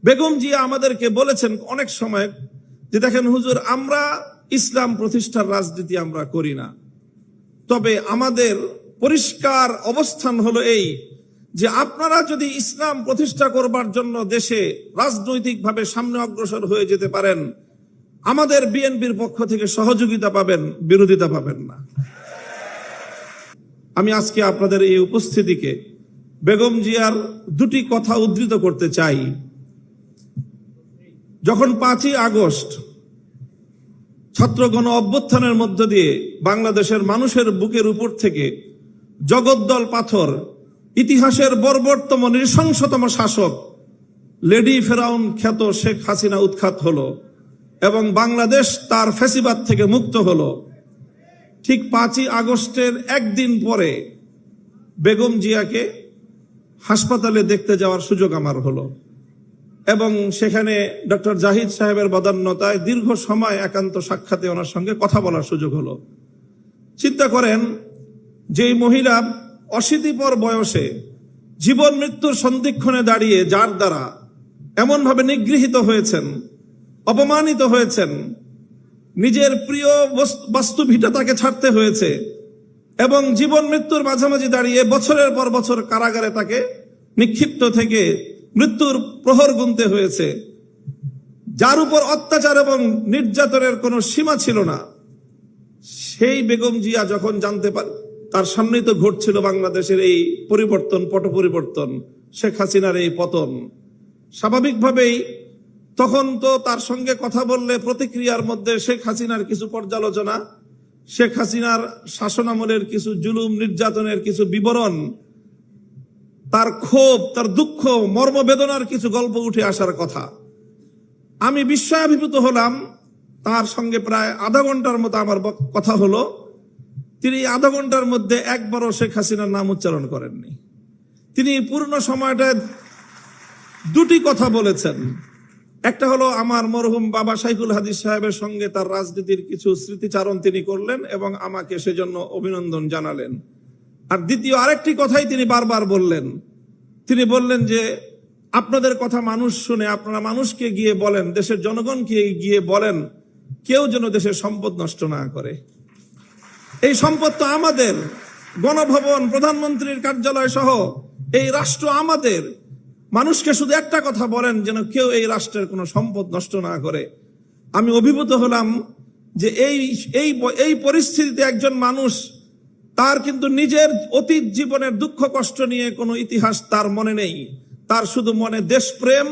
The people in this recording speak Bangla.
বেগম জিয়া আমাদেরকে বলেছেন অনেক সময় যে দেখেন হুজুর, আমরা ইসলাম প্রতিষ্ঠার রাজনীতি আমরা করি না, তবে আমাদের পরিষ্কার অবস্থান হলো এই যে আপনারা যদি ইসলাম প্রতিষ্ঠা করবার জন্য দেশে রাজনৈতিকভাবে সামনে অগ্রসর হয়ে যেতে পারেন, আমাদের বিএনপির পক্ষ থেকে সহযোগিতা পাবেন, বিরোধিতা পাবেন না। আমি আজকে আপনাদের এই উপস্থিতিকে বেগম জিয়ার দুটি কথা উদ্ধৃত করতে চাই। যখন 5ই আগস্ট ছাত্র গণ অভ্যুত্থানের মধ্য দিয়ে বাংলাদেশের মানুষের বুকের উপর থেকে জগদ্দল পাথর, ইতিহাসের বর্বরতম নৃশংসতম শাসক লেডি ফেরাউন খ্যাত শেখ হাসিনা উৎখাত হলো এবং বাংলাদেশ তার ফ্যাসিবাদ থেকে মুক্ত হলো, ঠিক 5ই আগস্টের একদিন পরে বেগম জিয়াকে হাসপাতালে দেখতে যাওয়ার সুযোগ আমার হলো এবং সেখানে ডক্টর জাহিদ সাহেবের বদান্যতায় দীর্ঘ সময় একান্ত সাক্ষাতে ওনার সঙ্গে কথা বলার সুযোগ হলো। চিন্তা করেন, যেই মহিলা অশীতিপর বয়সে জীবন মৃত্যুর সন্ধিক্ষণে দাঁড়িয়ে যার দ্বারা এমনভাবে নিগৃহীত হয়েছেন, অপমানিত হয়েছেন, নিজের প্রিয় বাস্তু ভিটা তাকে ছাড়তে হয়েছে এবং জীবন মৃত্যুর মাঝামাঝি দাঁড়িয়ে বছরের পর বছর কারাগারে তাকে নিক্ষিপ্ত থেকে মৃত্যুর প্রহর গুনতে হয়েছে, যার উপর অত্যাচার এবং নির্যাতনের কোনো সীমা ছিল না, সেই বেগম জিয়া যখন জানতে পারে তার সামনেই তো ঘটছিল বাংলাদেশের এই পরিবর্তন, পট পরিবর্তন, শেখ হাসিনার এই পতন, স্বাভাবিকভাবেই তখন তো তার সঙ্গে কথা বললে প্রতিক্রিয়ার মধ্যে শেখ হাসিনার কিছু পর্যালোচনা, শেখ হাসিনার শাসনামলের কিছু জুলুম নির্যাতনের কিছু বিবরণ, তার ক্ষোভ, তার দুঃখ, মর্মবেদনার কিছু গল্প উঠে আসার কথা। আমি বিস্ময়াভিভূত হলাম। তার সঙ্গে প্রায় আধা ঘন্টার মতো আমার কথা হলো। তিনি আধা ঘন্টার মধ্যে একবারও শেখ হাসিনার নাম উচ্চারণ করেননি। তিনি পূর্ণ সময়টায় দুটি কথা বলেছেন। একটা হলো আমার মরহুম বাবা শাইখুল হাদিস সাহেবের সঙ্গে তার রাজনীতির কিছু স্মৃতিচারণ তিনি করলেন এবং আমাকে সেজন্য অভিনন্দন জানালেন। আর দ্বিতীয় আরেকটি কথাই তিনি বারবার বললেন। তিনি বললেন যে আপনাদের কথা মানুষ শুনে, আপনারা মানুষকে গিয়ে বলেন, দেশের জনগণকে গিয়ে বলেন, কেউ যেন দেশের সম্পদ নষ্ট না করে। এই সম্পদ তো আমাদের, গণভবন, প্রধানমন্ত্রীর কার্যালয় সহ এই রাষ্ট্র আমাদের। মানুষকে শুধু একটা কথা বলেন, যেন কেউ এই রাষ্ট্রের কোনো সম্পদ নষ্ট না করে। আমি অভিভূত হলাম যে এই পরিস্থিতিতে একজন মানুষ, তার কিন্তু নিজের অতীত জীবনের দুঃখ কষ্ট নিয়ে কোনো ইতিহাস তার মনে নেই, তার শুধু মনে দেশপ্রেম